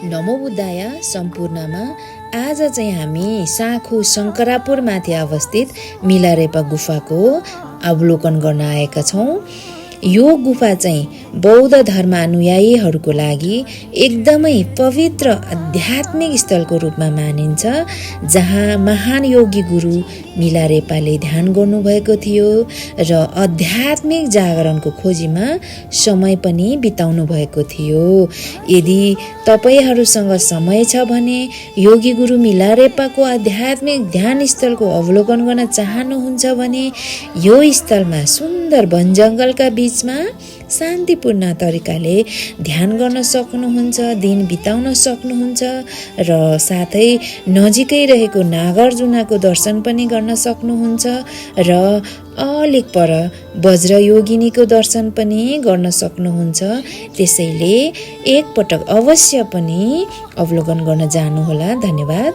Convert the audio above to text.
नमो बुद्धाय सम्पूर्णमा आज चाहिँ हामी साँखु शङ्करापुरमाथि अवस्थित मिलारेपा गुफाको अवलोकन गर्न आएका छौँ। यो गुफा चाहिँ बौद्ध धर्मानुयायीहरूको लागि एकदमै पवित्र आध्यात्मिक स्थलको रूपमा मानिन्छ, जहाँ महान योगी गुरु मिलारेपाले ध्यान गर्नुभएको थियो र आध्यात्मिक जागरणको खोजीमा समय पनि बिताउनु भएको थियो। यदि तपाईहरूसँग समय छ भने योगी गुरु मिलारेपाको आध्यात्मिक ध्यान स्थलको अवलोकन गर्न चाहनुहुन्छ भने यो स्थलमा सुन्दर वन जङ्गलका बीचमा शान्तिपूर्ण तरिकाले ध्यान गर्न सक्नुहुन्छ, दिन बिताउन सक्नुहुन्छ र साथै नजिकै रहेको नागार्जुनको दर्शन पनि गर्न सक्नुहुन्छ र अलिक पर वज्र योगिनीको दर्शन पनि गर्न सक्नुहुन्छ। त्यसैले एकपटक अवश्य पनि अवलोकन गर्न जानुहोला। धन्यवाद।